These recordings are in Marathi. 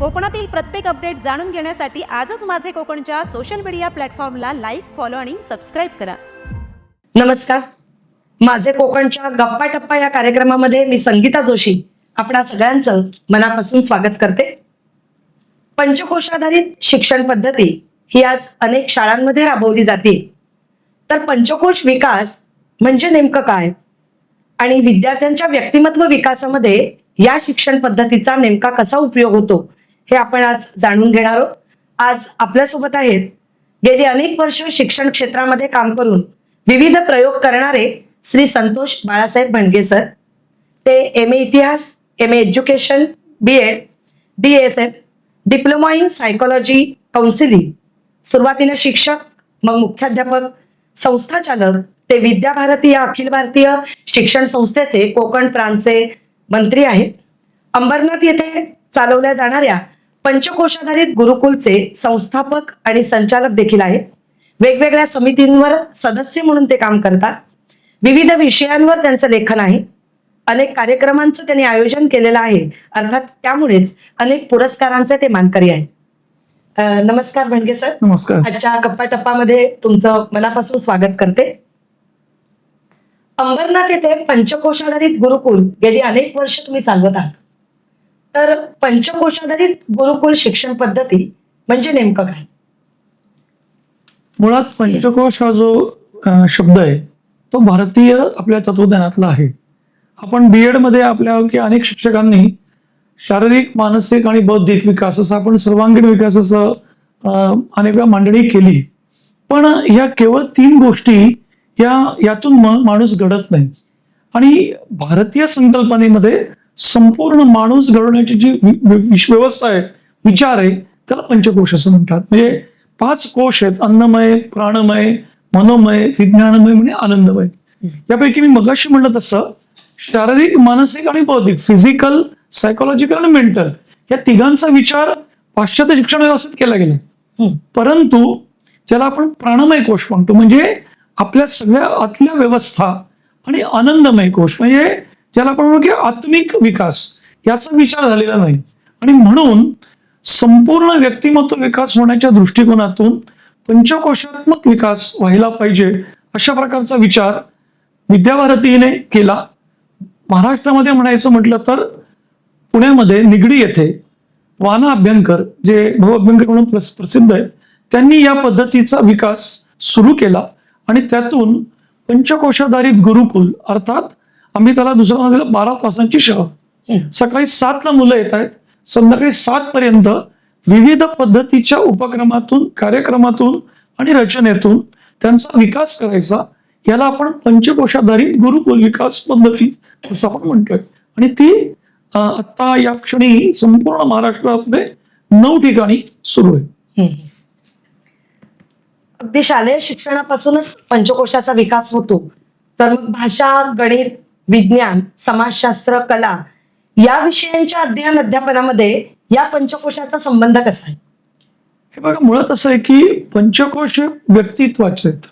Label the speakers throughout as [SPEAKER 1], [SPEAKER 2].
[SPEAKER 1] कोकणातील प्रत्येक अपडेट जाणून घेण्यासाठी आजच माझे कोकणच्या सोशल मीडिया प्लॅटफॉर्मला लाईक, फॉलो आणि सबस्क्राईब करा.
[SPEAKER 2] नमस्कार. माझे कोकणच्या गप्पा टप्पा या कार्यक्रमामध्ये मी संगीता जोशी आपणा सगळ्यांचं मनापासून स्वागत करते. पंचकोशाधारित शिक्षण पद्धती ही आज अनेक शाळांमध्ये राबवली जाते. तर पंचकोश विकास म्हणजे नेमकं काय आणि विद्यार्थ्यांच्या व्यक्तिमत्व विकासामध्ये या शिक्षण पद्धतीचा नेमका कसा उपयोग होतो हे आपण आज जाणून घेणार आहोत. आज आपल्यासोबत आहेत गेली अनेक वर्ष शिक्षण क्षेत्रामध्ये काम करून विविध प्रयोग करणारे श्री संतोष बाळासाहेब भंडगे सर. ते MA इतिहास, MA education, BEd, DSF, diploma in psychology counselling, सुरुवातीला शिक्षक, मग मुख्याध्यापक, संस्थाचालक, ते विद्याभारती या अखिल भारतीय शिक्षण संस्थेचे कोकण प्रांतचे मंत्री आहेत. अंबरनाथ येथे चालवल्या जाणाऱ्या पंचकोशाधारित गुरुकुलचे संस्थापक आणि संचालक देखील आहेत. वेगवेगळ्या समितींवर सदस्य म्हणून ते काम करतात. विविध विषयांवर त्यांचं लेखन आहे. अनेक कार्यक्रमांचं त्यांनी आयोजन केलेलं आहे. अर्थात त्यामुळेच अनेक पुरस्कारांचे ते मानकरी आहेत. नमस्कार भंडगे सर.
[SPEAKER 3] नमस्कार.
[SPEAKER 2] आजच्या गप्पा टप्पामध्ये तुमचं मनापासून स्वागत करते. अंबरनाथ येथे पंचकोशाधारित गुरुकुल गेली अनेक वर्ष तुम्ही चालवत आहात. तर पंचकोशाधारित गुरुकुल शिक्षण पद्धती म्हणजे नेमकं काय?
[SPEAKER 3] मुळात पंचकोश हा जो शब्द आहे तो भारतीय आपल्या तत्वज्ञानातला आहे. आपण BEd मध्ये आपल्या अनेक शिक्षकांनी शारीरिक, मानसिक आणि बौद्धिक विकास असं आपण सर्वांगीण विकासाचं अनेक वेळा मांडणी केली. पण ह्या केवळ 3 गोष्टी यातून माणूस घडत नाही. आणि भारतीय संकल्पनेमध्ये संपूर्ण माणूस घडवण्याची जी व्यवस्था आहे, विचार आहे, त्याला पंचकोश असं म्हणतात. म्हणजे 5 कोश आहेत: अन्नमय, प्राणमय, मनोमय, विज्ञानमय म्हणजे आनंदमय. यापैकी मी मगाशी म्हणलं तसं शारीरिक, मानसिक आणि बौद्धिक, फिजिकल, सायकोलॉजिकल आणि मेंटल, या तिघांचा विचार पाश्चात्य शिक्षण व्यवस्थेत केला गेला. परंतु ज्याला आपण प्राणमय कोश म्हणतो, म्हणजे आपल्या सगळ्या आतल्या व्यवस्था, आणि आनंदमय कोश म्हणजे ज्याला आपण म्हणू की आत्मिक विकास, याचा विचार झालेला नाही. आणि म्हणून संपूर्ण व्यक्तिमत्व विकास होण्याच्या दृष्टिकोनातून पंचकोशात्मक विकास व्हायला पाहिजे अशा प्रकारचा विचार विद्याभारतीने केला. महाराष्ट्रामध्ये म्हणायचं म्हटलं तर पुण्यामध्ये निगडी येथे वाना अभ्यंकर, जे भाऊ अभ्यंकर म्हणून प्रसिद्ध आहेत, त्यांनी या पद्धतीचा विकास सुरू केला. आणि त्यातून पंचकोशाधारित गुरुकुल, अर्थात आम्ही त्याला दुसरं नाव दिलं 12 तासांची शाळा. सकाळी 7ला मुलं येत आहेत, संध्याकाळी 7 पर्यंत विविध पद्धतीच्या उपक्रमातून, कार्यक्रमातून आणि रचनेतून त्यांचा विकास करायचा. याला आपण पंचकोशाधारित गुरुकुल विकास पद्धती असं आपण म्हणतोय. आणि ती आता या क्षणी संपूर्ण महाराष्ट्रामध्ये 9 ठिकाणी सुरू आहे.
[SPEAKER 2] अगदी शालेय शिक्षणापासूनच पंचकोशाचा विकास होतो. तर मग भाषा, गणित, विज्ञान, समाजशास्त्र, कला या विषयांच्या अध्ययन अध्यापनामध्ये या पंचकोशाचा संबंध कसा आहे?
[SPEAKER 3] हे बघा, मुळात असं आहे की पंचकोश व्यक्तित्वाचे आहेत,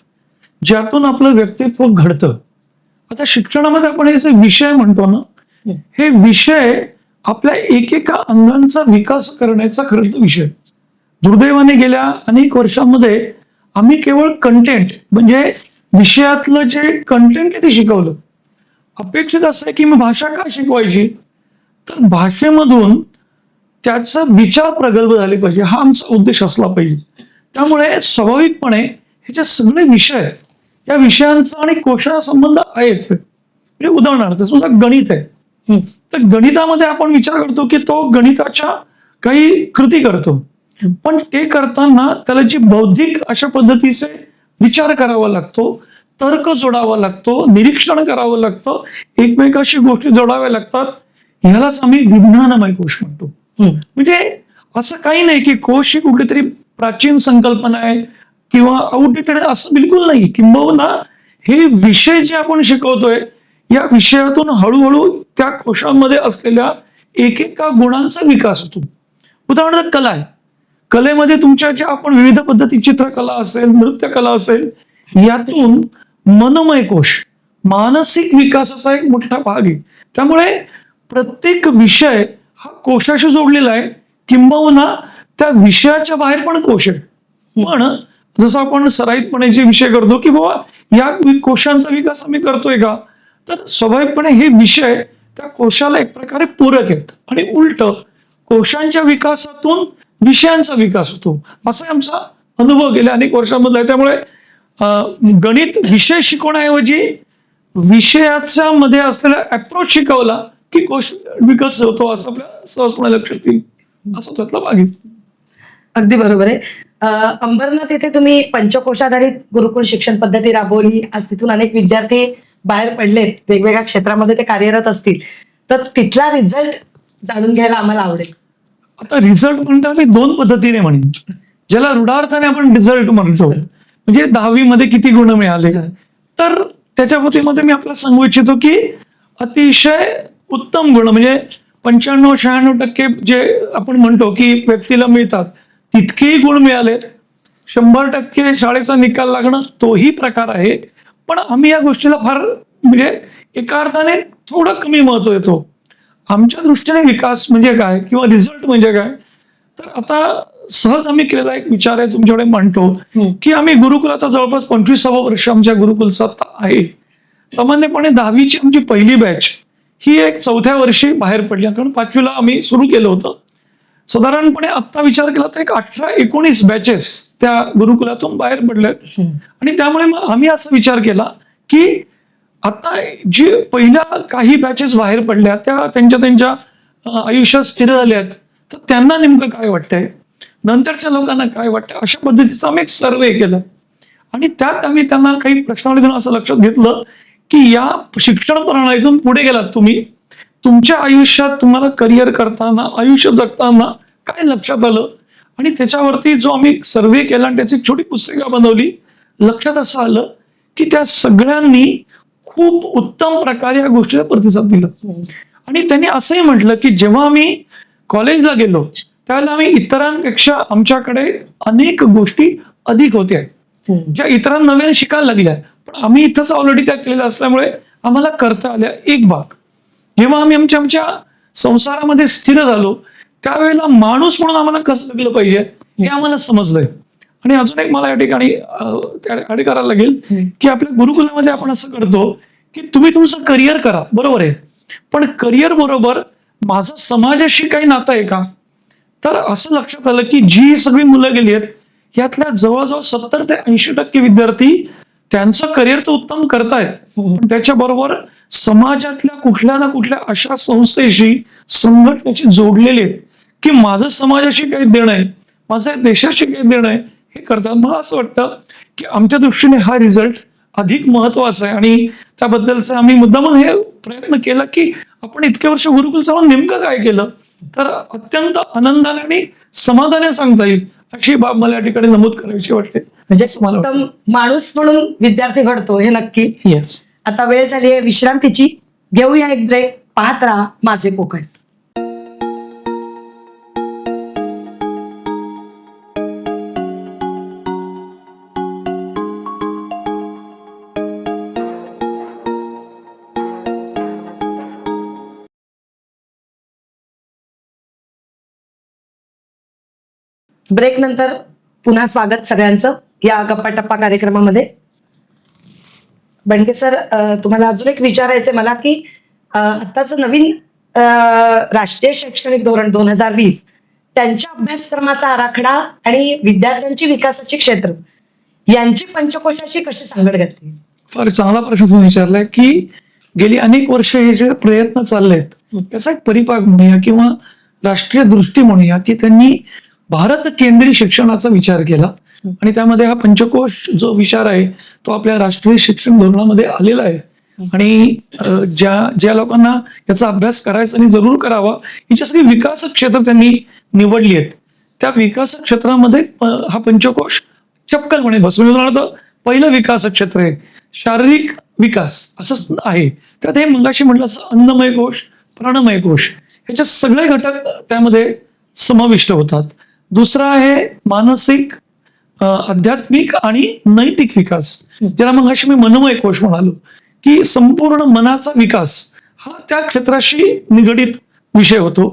[SPEAKER 3] ज्यातून आपलं व्यक्तित्व घडतं. आता शिक्षणामध्ये आपण हे जे विषय म्हणतो ना, हे विषय आपल्या एकेका अंगांचा विकास करण्याचा खरंच विषय. दुर्दैवाने गेल्या अनेक वर्षांमध्ये आम्ही केवळ कंटेंट, म्हणजे विषयातलं जे कंटेंट ते शिकवलं. अपेक्षित असं आहे की मी भाषा का शिकवायची, तर भाषेमधून त्याचा विचार प्रगल्भ झाले पाहिजे, हा आमचा उद्देश असला पाहिजे. त्यामुळे स्वाभाविकपणे हे जे सगळे विषय, या विषयांचा आणि कोशाचा संबंध आहेच. म्हणजे उदाहरणार्थ समजा गणित आहे, तर गणितामध्ये आपण विचार करतो की तो गणिताच्या काही कृती करतो, पण ते करताना त्याला जी बौद्धिक अशा पद्धतीचे विचार करावा लागतो, तर्क जोडावा लागतो, निरीक्षण करावं लागतं, एकमेकाशी गोष्टी जोडाव्या लागतात. ह्यालाच आम्ही विज्ञानमय कोश म्हणतो. म्हणजे असं काही नाही की कोश ही कुठली तरी प्राचीन संकल्पना आहे किंवा आउटडेटेड, असं बिलकुल नाही. किंबहुना हे विषय जे आपण शिकवतोय, या विषयातून हळूहळू त्या कोशामध्ये असलेल्या एकेका गुणांचा विकास होतो. उदाहरणार्थ कला आहे, कलेमध्ये तुमच्या ज्या आपण विविध पद्धती, चित्रकला असेल, नृत्यकला असेल, यातून मनोमय कोश, मानसिक विकासाचा एक मोठा भाग आहे. त्यामुळे प्रत्येक विषय हा कोशाशी जोडलेला आहे किंबहुना त्या विषयाच्या बाहेर पण कोश आहे. पण जसं आपण सराईतपणे जे विषय करतो की बाबा या कोशांचा विकास आम्ही करतोय का, तर स्वाभाविकपणे हे विषय त्या कोशाला एक प्रकारे पूरक आहेत आणि उलट कोशांच्या विकासातून विषयांचा विकास होतो, असा आमचा अनुभव गेल्या अनेक वर्षांमधला आहे. त्यामुळे गणित विषय शिकवण्याऐवजी विषयाच्या मध्ये असलेला अप्रोच शिकवला की कोश विकास होतो, असं आपल्या सहजपणे लक्षात येईल. असं त्यातला भाग आहे.
[SPEAKER 2] अगदी बरोबर आहे. अंबरनाथ येथे तुम्ही पंचकोशाधारित गुरुकुल शिक्षण पद्धती राबवली. आज तिथून अनेक विद्यार्थी बाहेर पडलेत, वेगवेगळ्या क्षेत्रामध्ये ते कार्यरत असतील, तर तिथला रिझल्ट जाणून घ्यायला आम्हाला आवडेल.
[SPEAKER 3] आता रिझल्ट म्हणतात मी दोन पद्धतीने म्हणेन. ज्याला रूढार्थाने आपण रिझल्ट म्हणतो, म्हणजे 10वी मध्ये किती गुण मिळाले, तर त्याच्या बाबतीमध्ये मी आपल्याला सांगू इच्छितो की अतिशय उत्तम गुण म्हणजे 95-96% जे आपण म्हणतो की व्यक्तीला मिळतात तितकेही गुण मिळाले. 100% शाळेचा निकाल लागणं तोही प्रकार आहे. पण आम्ही या गोष्टीला फार म्हणजे एका अर्थाने थोडं कमी महत्व देतो. आमच्या दृष्टीने विकास म्हणजे काय किंवा रिझल्ट म्हणजे काय, तर आता सहज आम्ही केलेला एक विचार आहे तुमच्याकडे म्हणतो की आम्ही गुरुकुल आता जवळपास 25वे वर्ष आमच्या गुरुकुलचं आहे. सामान्यपणे 10वीची आमची पहिली बॅच ही एक 4थ्या वर्षी बाहेर पडली, कारण 5वीला आम्ही सुरू केलं होतं. साधारणपणे आता विचार केला तर एक 18-19 बॅचेस त्या गुरुकुलातून बाहेर पडल्यात. आणि त्यामुळे मग आम्ही असा विचार केला की आता जी पहिल्या काही बॅचेस बाहेर पडल्या त्या त्यांच्या आयुष्यात स्थिर झाल्यात, तर त्यांना नेमकं काय वाटतंय, नंतरच्या लोकांना काय वाटतं, अशा पद्धतीचा आम्ही एक सर्वे केला. आणि त्यात आम्ही त्यांना काही प्रश्नावली देऊन असं लक्षात घेतलं की या शिक्षण प्रणालीतून पुढे गेलात तुम्ही, तुमच्या आयुष्यात तुम्हाला करिअर करताना आयुष्य जगताना काय लक्षात आलं, आणि त्याच्यावरती जो आम्ही सर्वे केला आणि त्याची एक छोटी पुस्तिका बनवली, लक्षात असं आलं की त्या सगळ्यांनी खूप उत्तम प्रकारे या गोष्टीला प्रतिसाद दिला. आणि त्यांनी असंही म्हटलं की जेव्हा आम्ही कॉलेजला गेलो त्यावेळेला आम्ही इतरांपेक्षा आमच्याकडे अनेक गोष्टी अधिक होत्या ज्या इतरांना नव्याने शिकायला लागल्या, पण आम्ही इथंच ऑलरेडी त्या केलेल्या असल्यामुळे आम्हाला करता आल्या. एक भाग जेव्हा आम्ही आमच्या संसारामध्ये स्थिर झालो त्यावेळेला माणूस म्हणून आम्हाला कसं जगलं पाहिजे हे आम्हाला समजलंय. आणि अजून एक मला या ठिकाणी ऍड करायला लागेल की आपल्या गुरुकुलामध्ये आपण असं करतो की तुम्ही तुमचं करिअर करा, बरोबर आहे, पण करिअर बरोबर माझं समाजाशी काही नातं आहे का, तर असं लक्षात आलं की जी सगळी मुलं गेली आहेत यातल्या जवळजवळ 70 ते 80% विद्यार्थी त्यांचं करिअर तर उत्तम करतायत, पण त्याच्याबरोबर समाजातल्या कुठल्या ना कुठल्या अशा संस्थेशी संघटनेशी जोडलेले आहेत की माझं समाजाशी काही देणं आहे, माझ्या देशाशी काही देणं आहे हे करतात. मला असं वाटतं की आमच्या दृष्टीने हा रिझल्ट अधिक महत्वाचा आहे आणि त्याबद्दलचं आम्ही मुद्दामून हे प्रयत्न केला की आपण इतके वर्ष गुरुकुल चालून नेमकं काय केलं, तर अत्यंत आनंदाने आणि समाधाने सांगता येईल अशी बाब मला या ठिकाणी नमूद करायची वाटते.
[SPEAKER 2] म्हणजे उत्तम माणूस म्हणून विद्यार्थी घडतो हे नक्की.
[SPEAKER 3] येस.
[SPEAKER 2] आता वेळ झाली आहे विश्रांतीची, घेऊया एक ब्रेक. पाहत राहा माझे कोकण. ब्रेक नंतर पुन्हा स्वागत सगळ्यांचं या गप्पा टप्पा कार्यक्रमामध्ये. बंडके सर, तुम्हाला अजून एक विचारायचंय मला की आत्ताचं नवीन राष्ट्रीय शैक्षणिक धोरण 2020 त्यांच्या अभ्यासक्रमाचा आराखडा आणि विद्यार्थ्यांची विकासाची क्षेत्र यांची पंचकोशाशी कशी सांगड घातली?
[SPEAKER 3] फार चांगला प्रश्न तुम्ही विचारलाय की गेली अनेक वर्ष हे जे प्रयत्न चाललेत त्याचा एक परिपाक म्हणूया किंवा राष्ट्रीय दृष्टी म्हणूया की त्यांनी भारत केंद्रीय शिक्षणाचा विचार केला आणि त्यामध्ये हा पंचकोश जो विचार आहे तो आपल्या राष्ट्रीय शिक्षण धोरणामध्ये आलेला आहे. आणि ज्या लोकांना याचा अभ्यास करायचा आणि जरूर करावा हिची सगळी विकास क्षेत्र त्यांनी निवडली आहेत. त्या विकास क्षेत्रामध्ये हा पंचकोश चपकलपणे बसवून, उदाहरणार्थ पहिलं विकास क्षेत्र आहे शारीरिक विकास असं आहे, त्यात हे मगाशी म्हटलं असं अन्नमय कोश, प्राणमय कोश ह्याचे सगळे घटक त्यामध्ये समाविष्ट होतात. दुसरा आहे मानसिक, आध्यात्मिक आणि नैतिक विकास, ज्याला मगाशी मी मनमय कोश म्हणालो की संपूर्ण मनाचा विकास हा त्या क्षेत्राशी निगडीत विषय होतो.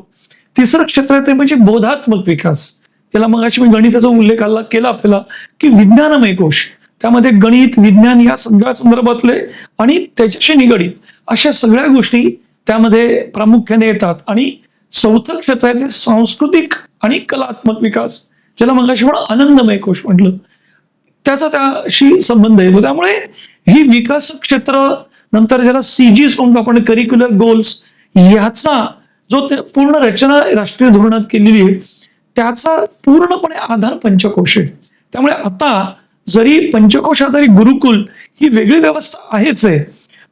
[SPEAKER 3] तिसरं क्षेत्र आहे ते म्हणजे बोधात्मक विकास. त्याला मग अशी मी गणिताचा उल्लेख केला आपल्याला की विज्ञानमय कोश, त्यामध्ये गणित विज्ञान या सगळ्या संदर्भातले आणि त्याच्याशी निगडीत अशा सगळ्या गोष्टी त्यामध्ये प्रामुख्याने येतात. आणि चौथं क्षेत्र आहे ते सांस्कृतिक आणि कलात्मक विकास, ज्याला मगाशी पण आनंदमय कोश म्हटलं, त्याचा त्याशी संबंध येतो. त्यामुळे ही विकास क्षेत्र, नंतर ज्याला सीजीस म्हणतो आपण, करिक्युलर गोल्स, ह्याचा जो पूर्ण रचना राष्ट्रीय धोरणात केलेली आहे त्याचा पूर्णपणे आधार पंचकोश आहे. त्यामुळे आता जरी पंचकोश आधारित गुरुकुल ही वेगळी व्यवस्था आहेच आहे,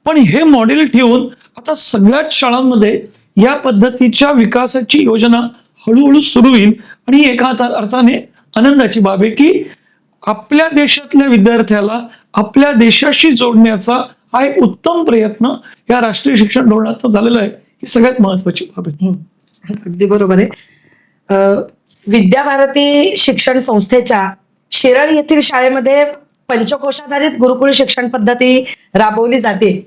[SPEAKER 3] पण हे मॉडेल ठेवून आता सगळ्याच शाळांमध्ये या पद्धतीच्या विकासाची योजना हळूहळू सुरू होईल. आणि एका अर्थाने आनंदाची बाब आहे की आपल्या देशातल्या विद्यार्थ्याला आपल्या देशाशी जोडण्याचा हा एक उत्तम प्रयत्न या राष्ट्रीय शिक्षण धोरणात झालेला आहे. ही सगळ्यात महत्वाची बाब आहे.
[SPEAKER 2] अगदी बरोबर आहे. विद्याभारती शिक्षण संस्थेच्या शिरळ येथील शाळेमध्ये पंचकोशाधारित गुरुकुल शिक्षण पद्धती राबवली जाते.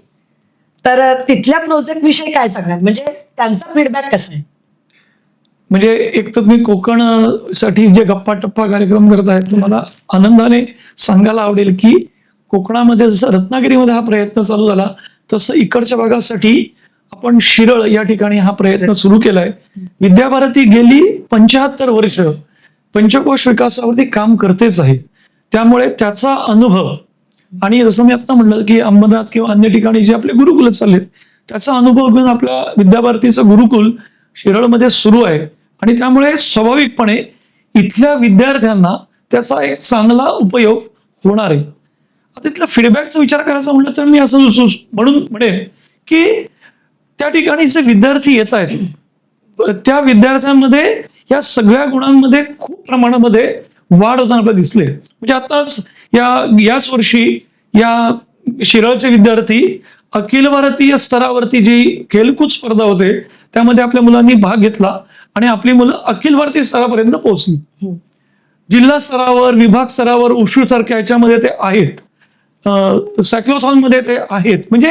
[SPEAKER 2] तर तिथल्या प्रोजेक्ट विषयी काय सांगाल, म्हणजे त्यांचा फीडबॅक कसा आहे?
[SPEAKER 3] म्हणजे एक तर मी कोकण साठी जे गप्पा टप्पा कार्यक्रम करत आहेत, तुम्हाला आनंदाने सांगायला आवडेल की कोकणामध्ये जसं रत्नागिरीमध्ये हा प्रयत्न चालू झाला तसं इकडच्या भागासाठी आपण शिरळ या ठिकाणी हा प्रयत्न सुरू केलाय. विद्याभारती गेली 75 वर्ष पंचकोश विकासावरती काम करतेच आहे. त्यामुळे त्याचा अनुभव, आणि जसं मी आता म्हटलं की अहमदाबाद किंवा अन्य ठिकाणी जे आपले गुरुकुल चाललेत त्याचा अनुभव घेऊन आपल्या विद्याभारतीचं गुरुकुल शिरळमध्ये सुरू आहे. आणि त्यामुळे स्वाभाविकपणे इथल्या विद्यार्थ्यांना त्याचा एक चांगला उपयोग होणार आहे. तिथल्या फीडबॅकचा विचार करायचा म्हटलं तर मी असं म्हणेन की त्या ठिकाणी जे विद्यार्थी येत आहेत त्या विद्यार्थ्यांमध्ये या सगळ्या गुणांमध्ये खूप प्रमाणामध्ये वाढ होताना आपल्याला दिसले. म्हणजे आताच याच वर्षी या शिरळचे विद्यार्थी अखिल भारतीय स्तरावरती जी खेलकूद स्पर्धा होते त्यामध्ये आपल्या मुलांनी भाग घेतला आणि आपली मुलं अखिल भारतीय स्तरापर्यंत पोहोचली. जिल्हा स्तरावर, विभाग स्तरावर, उशू सारख्या याच्यामध्ये ते आहेत, सायक्लोथॉन मध्ये ते आहेत. म्हणजे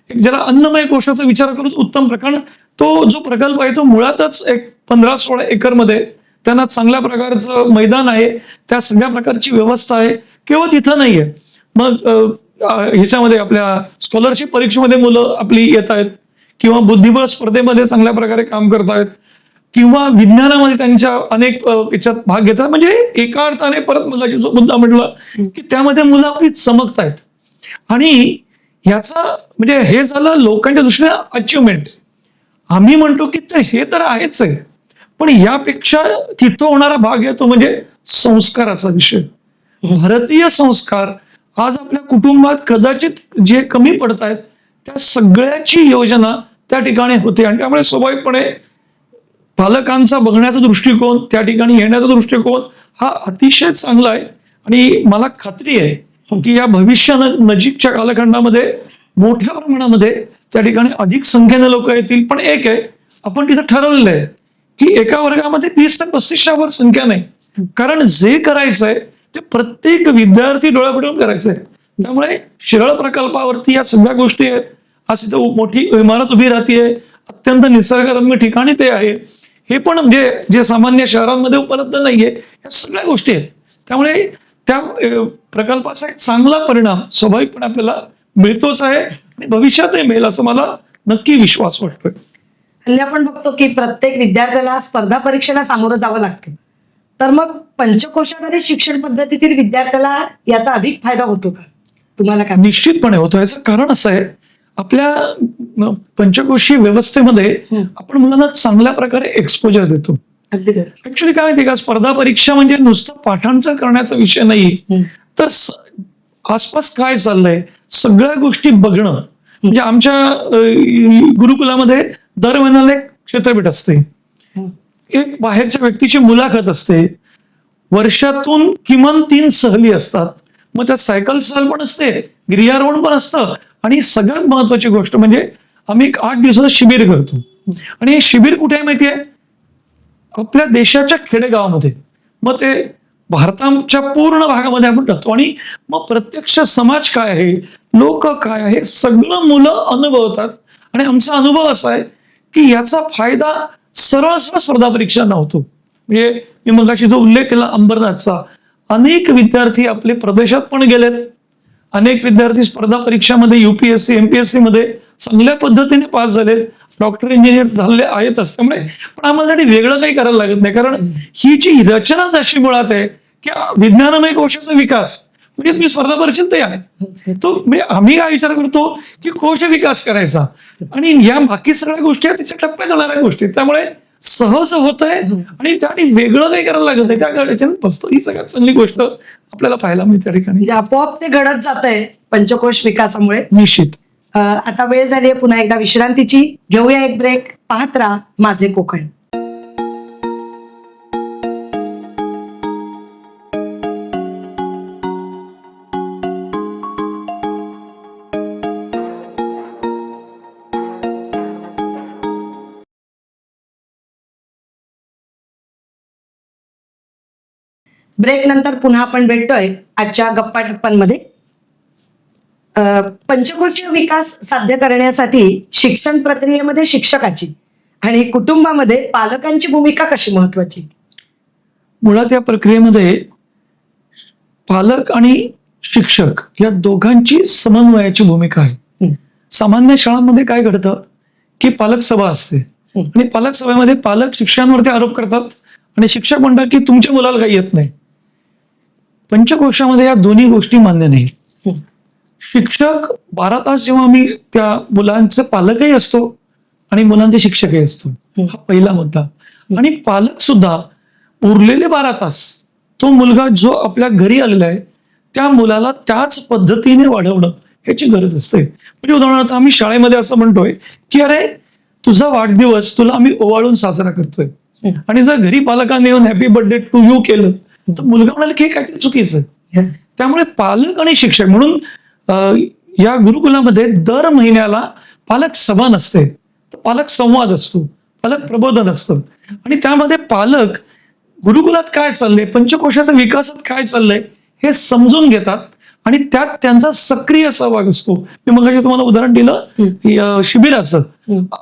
[SPEAKER 3] ज्याला अन्नमय कोशाचा विचार करून उत्तम प्रकार, तो जो प्रकल्प आहे तो मुळातच एक 15-16 एकर मध्ये त्यांना चांगल्या प्रकारचं मैदान आहे, त्या सगळ्या प्रकारची व्यवस्था आहे. केवळ तिथं नाहीये, मग ह्याच्यामध्ये आपल्या स्कॉलरशिप परीक्षेमध्ये मुलं आपली येत आहेत, किंवा बुद्धिबळ स्पर्धेमध्ये चांगल्या प्रकारे काम करतायत, किंवा विज्ञानामध्ये त्यांच्या अनेक याच्यात भाग घेतात. म्हणजे एका अर्थाने परत मुलाची जो मुद्दा म्हटला की त्यामध्ये मुलं आपली चमकतायत. आणि ह्याचा म्हणजे हे झालं लोकांच्या दृष्टीने अचिव्हमेंट. आम्ही म्हणतो की हे तर आहेच आहे, पण यापेक्षा तिथं होणारा भाग आहे तो म्हणजे संस्काराचा विषय. भारतीय संस्कार आज आपल्या कुटुंबात कदाचित जे कमी पडत आहेत त्या सगळ्याची योजना त्या ठिकाणी होते. आणि त्यामुळे स्वाभाविकपणे पालकांचा बघण्याचा दृष्टिकोन, त्या ठिकाणी येण्याचा दृष्टिकोन हा अतिशय चांगला आहे. आणि मला खात्री आहे की या भविष्य नजीकच्या कालखंडामध्ये मोठ्या प्रमाणामध्ये त्या ठिकाणी अधिक संख्येने लोक येतील. पण एक आहे, आपण तिथं ठरवलेलं आहे की एका वर्गामध्ये 30 ते 35च्या वर संख्या नाही, कारण जे करायचंय ते प्रत्येक विद्यार्थी डोळ्यापुढून करायचंय. त्यामुळे शिरळ प्रकल्पावरती या सगळ्या गोष्टी आहेत. आज तिथं मोठी इमारत उभी राहतीये, अत्यंत निसर्गरम्य ठिकाणी ते आहे. हे पण म्हणजे जे सामान्य शहरांमध्ये उपलब्ध नाहीये, या सगळ्या गोष्टी आहेत. त्यामुळे त्या प्रकल्पाचा एक चांगला परिणाम स्वाभाविकपणे आपल्याला मिळतोच आहे आणि भविष्यातही मिळेल असं मला नक्की विश्वास वाटतोय.
[SPEAKER 2] हल्ली आपण बघतो की प्रत्येक विद्यार्थ्याला स्पर्धा परीक्षेला सामोरं जावं लागतं. तर मग पंचकोशाधारित शिक्षण पद्धतीतील विद्यार्थ्याला याचा अधिक फायदा होतो का, तुम्हाला काय?
[SPEAKER 3] निश्चितपणे होतो. याचं कारण असं आहे, आपल्या पंचकोशी व्यवस्थेमध्ये आपण मुलांना चांगल्या प्रकारे एक्सपोजर देतो. ऍक्च्युली काय माहिती का, स्पर्धा परीक्षा म्हणजे नुसतं पाठांतर करण्याचा विषय नाही, तर आसपास काय चाललंय सगळ्या गोष्टी बघणं. म्हणजे आमच्या गुरुकुलामध्ये दर महिन्याला एक क्षेत्रपीठ असते, एक बाहेरच्या व्यक्तीची मुलाखत असते, वर्षातून किमान 3 सहली असतात. मग त्यात सायकल सहल पण असते, गिर्यारोहण पण असतं, आणि सगळ्यात महत्वाची गोष्ट म्हणजे आम्ही एक 8 दिवसाचं शिबिर करतो. आणि हे शिबिर कुठे आहे माहितीये, आपल्या देशाच्या खेडेगावामध्ये. मग ते भारताच्या पूर्ण भागामध्ये आपण टाकतो. आणि मग प्रत्यक्ष समाज काय आहे, लोक काय आहे, सगळं मुलं अनुभवतात. आणि आमचा अनुभव असा आहे की याचा फायदा सरळ सरळ स्पर्धा परीक्षा नव्हतो. म्हणजे मी मगाशी जो उल्लेख केला अंबरनाथचा, अनेक विद्यार्थी आपले प्रदेशात पण गेलेत, अनेक विद्यार्थी स्पर्धा परीक्षामध्ये UPSC MPSC मध्ये चांगल्या पद्धतीने पास झाले, डॉक्टर इंजिनियर झालेले आहेतच. त्यामुळे पण आम्हाला तरी वेगळं काही करायला लागत नाही, कारण ही जी रचनाच अशी मुळात आहे की विज्ञानमय कोशाचा विकास म्हणजे तुम्ही स्पर्धा परीक्षेत तयार आहे तो, म्हणजे आम्ही काय विचार करतो की कोश विकास करायचा आणि या बाकी सगळ्या गोष्टी आहेत त्याच्या टप्प्यात जाणाऱ्या गोष्टी, त्यामुळे सहज होत आहे आणि त्यासाठी वेगळं काही करायला लागत नाही. त्या बसतो, ही सगळ्यात चांगली गोष्ट आपल्याला पाहायला मिळते त्या ठिकाणी.
[SPEAKER 2] म्हणजे आपोआप ते घडत जात आहे पंचकोश विकासामुळे.
[SPEAKER 3] निश्चित.
[SPEAKER 2] आता वेळ झाली आहे पुन्हा एकदा विश्रांतीची. घेऊया एक ब्रेक. पाहत राहा माझे कोकण. ब्रेक नंतर पुन्हा आपण भेटतोय आजच्या गप्पा टप्पांमध्ये. पंचकोशीय विकास साध्य करण्यासाठी शिक्षण प्रक्रियेमध्ये शिक्षकाची आणि कुटुंबामध्ये पालकांची भूमिका कशी महत्वाची?
[SPEAKER 3] मुळात या प्रक्रियेमध्ये पालक आणि शिक्षक या दोघांची समन्वयाची भूमिका आहे. सामान्य शाळांमध्ये काय घडतं की पालक सभा असते आणि पालक सभेमध्ये पालक शिक्षकांवरती आरोप करतात आणि शिक्षक म्हणतात की तुमच्या मुलाला काही येत नाही. पंचकोशामध्ये या दोन्ही गोष्टी मान्य नाही. शिक्षक 12 तास जेव्हा आम्ही त्या मुलांचे पालकही असतो आणि मुलांचे शिक्षकही असतो, हा पहिला मुद्दा. आणि पालक सुद्धा उरलेले 12 तास तो मुलगा जो आपल्या घरी आलेला आहे त्या मुलाला त्याच पद्धतीने वाढवणं ह्याची गरज असते. म्हणजे उदाहरणार्थ आम्ही शाळेमध्ये असं म्हणतोय की अरे तुझा वाढदिवस तुला आम्ही ओवाळून साजरा करतोय आणि जर घरी पालकांनी येऊन हॅपी बर्थडे टू यू केलं तर मुलगा म्हणाल की हे काहीतरी चुकीचं आहे. त्यामुळे पालक आणि शिक्षक म्हणून या गुरुकुलामध्ये दर महिन्याला पालक सभा नसते, तर पालक संवाद असतो, पालक प्रबोधन असतं आणि त्यामध्ये पालक गुरुकुलात काय चाललंय, पंचकोशाच्या विकासात काय चाललंय हे समजून घेतात आणि त्यात त्यांचा सक्रिय सहभाग असतो. मी मगाशी तुम्हाला उदाहरण दिलं शिबिराचं.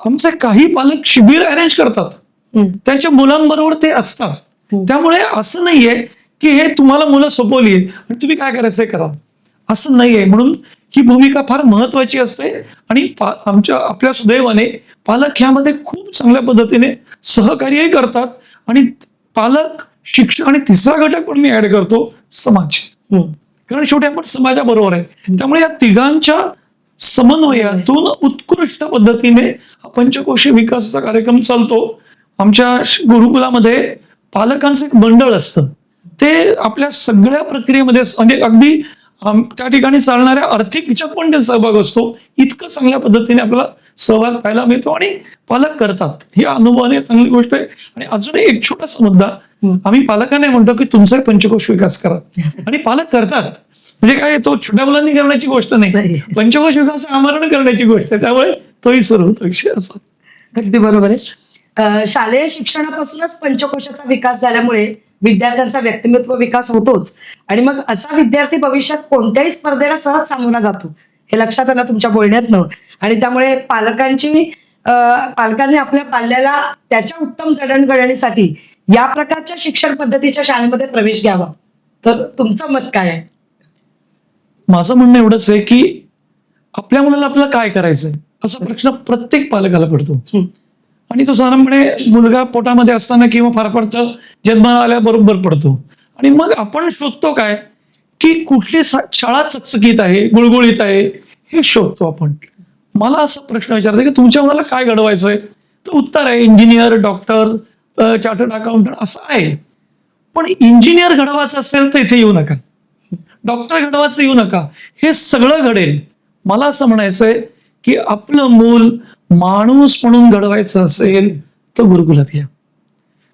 [SPEAKER 3] आमचे काही पालक शिबिर अरेंज करतात, त्यांच्या मुलांबरोबर ते असतात. त्यामुळे असं नाहीये की हे तुम्हाला मुलं सोपवली आणि तुम्ही काय करायचंय करा, असं नाहीये. म्हणून ही भूमिका फार महत्वाची असते आणि आपल्या सुदैवाने पालक ह्यामध्ये खूप चांगल्या पद्धतीने सहकार्यही करतात आणि पालक, शिक्षक आणि तिसरा घटक पण मी ऍड करतो, समाज. कारण शेवटी आपण समाजाबरोबर आहे. त्यामुळे या तिघांच्या समन्वयातून उत्कृष्ट पद्धतीने हा पंचकोशी विकासाचा कार्यक्रम चालतो. आमच्या गुरुकुलामध्ये पालकांचं एक मंडळ असतं, ते आपल्या सगळ्या प्रक्रियेमध्ये म्हणजे अगदी त्या ठिकाणी चालणाऱ्या आर्थिक ह्याच्यात पण ते सहभाग असतो. इतकं चांगल्या पद्धतीने आपल्याला सहभाग पाहायला मिळतो आणि पालक करतात, ही अनुभवाने चांगली गोष्ट आहे. आणि अजून एक छोटासा मुद्दा, आम्ही पालकांना म्हणतो की तुमचा पंचकोश विकास करा आणि पालक करतात. म्हणजे काय, तो छोट्या मुलांनी करण्याची गोष्ट नाही, पंचकोश विकास आमरण करण्याची गोष्ट आहे. त्यामुळे तोही सुरू होतो विषय असा.
[SPEAKER 2] अगदी बरोबर आहे. शालेय शिक्षणापासूनच पंचकोशाचा विकास झाल्यामुळे विद्यार्थ्यांचा व्यक्तिमत्व विकास होतोच आणि मग असा विद्यार्थी भविष्यात कोणत्याही स्पर्धेला सहज सामोरा जातो, हे लक्षात आलं तुमच्या बोलण्यातनं. आणि त्यामुळे पालकांनी आपल्या पाल्याला त्याच्या उत्तम जडणघडणीसाठी या प्रकारच्या शिक्षण पद्धतीच्या शाळेमध्ये प्रवेश घ्यावा. तर तुमचं मत काय आहे?
[SPEAKER 3] माझं म्हणणं एवढंच आहे की आपल्या मुलाला आपल्याला काय करायचंय असा प्रश्न प्रत्येक पालकाला पडतो आणि तो साधारणपणे मुलगा पोटामध्ये असताना किंवा फार पडतं जन्माला आल्याबरोबर पडतो. आणि मग आपण शोधतो काय की कुठली शाळा चकचकीत आहे, गुळगुळीत आहे हे शोधतो आपण. मला असं प्रश्न विचारते की तुमच्या मुलाला काय घडवायचंय, तर उत्तर आहे इंजिनियर, डॉक्टर, चार्टर्ड अकाउंटंट असं आहे. पण इंजिनियर घडवायचं असेल तर इथे येऊ नका, डॉक्टर घडवायचं येऊ नका, हे सगळं घडेल. मला असं म्हणायचंय की आपलं मूल माणूस म्हणून घडवायचं असेल तर गुरुकुलात या.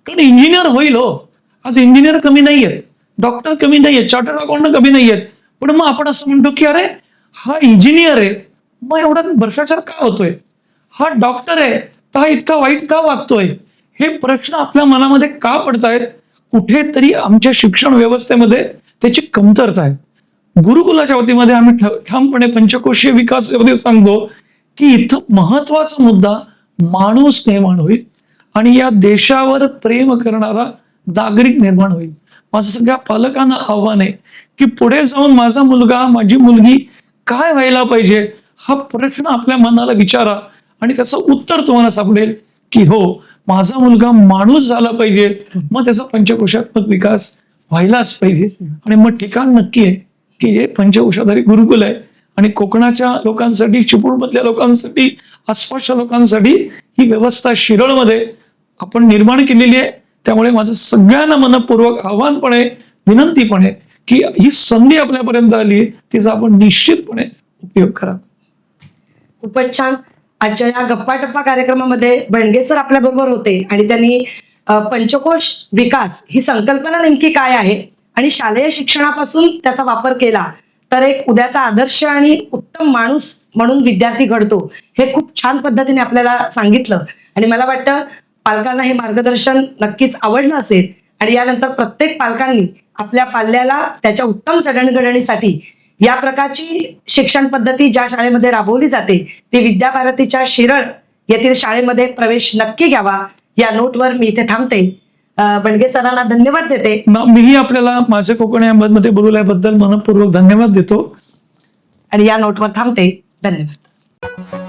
[SPEAKER 3] कारण इंजिनियर होईल हो, आज इंजिनियर कमी नाहीयेत, डॉक्टर कमी नाहीयेत, चार्टर्ड अकाउंटंट कमी नाहीयेत. पण मग आपण असं म्हणतो की अरे हा इंजिनियर आहे मग एवढा भ्रष्टाचार का होतोय, हा डॉक्टर आहे तर हा इतका वाईट का वागतोय, हे प्रश्न आपल्या मनामध्ये का पडतायत? कुठेतरी आमच्या शिक्षण व्यवस्थेमध्ये त्याची कमतरता आहे. गुरुकुलाच्या वतीमध्ये आम्ही ठामपणे पंचकोशीय विकासामध्ये सांगतो की इथं महत्वाचा मुद्दा माणूस निर्माण होईल. आणि या देशावर प्रेम करणारा नागरिक निर्माण होईल. माझं सगळ्या पालकांना आव्हान आहे की पुढे जाऊन माझा मुलगा माझी मुलगी काय व्हायला पाहिजे हा प्रश्न आपल्या मनाला विचारा आणि त्याचं उत्तर तुम्हाला सापडेल की हो, माझा मुलगा माणूस झाला पाहिजे, मग त्याचा पंचकोशात्मक विकास व्हायलाच पाहिजे. आणि मग ठिकाण नक्की आहे की हे पंचकोशाधारी गुरुकुल आहे आणि कोकणाच्या लोकांसाठी, चिपळूणमधल्या लोकांसाठी, आसपासच्या लोकांसाठी ही व्यवस्था शिरळमध्ये आपण निर्माण केलेली आहे. त्यामुळे माझं सगळ्यांना मनपूर्वक आव्हान पण आहे, विनंती पण आहे की ही संधी आपल्यापर्यंत आली आहे, तिचा आपण निश्चितपणे उपयोग करा.
[SPEAKER 2] खूपच छान. आजच्या या गप्पा टप्पा कार्यक्रमामध्ये भणगे सर आपल्या बरोबर होते आणि त्यांनी पंचकोश विकास ही संकल्पना नेमकी काय आहे आणि शालेय शिक्षणापासून त्याचा वापर केला तर एक उद्याचा आदर्श आणि उत्तम माणूस म्हणून विद्यार्थी घडतो हे खूप छान पद्धतीने आपल्याला सांगितलं. आणि मला वाटतं पालकांना हे मार्गदर्शन नक्कीच आवडलं असेल आणि यानंतर प्रत्येक पालकांनी आपल्या पाल्याला त्याच्या उत्तम जडणघडणीसाठी या प्रकारची शिक्षण पद्धती ज्या शाळेमध्ये राबवली जाते ती विद्याभारतीच्या शिरळ येथील शाळेमध्ये प्रवेश नक्की घ्यावा. या नोटवर मी इथे थांबते. भणगे सरांना धन्यवाद देते.
[SPEAKER 3] मीही आपल्याला माझे कोकण या मध्ये बोलवल्याबद्दल मनपूर्वक धन्यवाद देतो
[SPEAKER 2] आणि या नोटवर थांबते. धन्यवाद.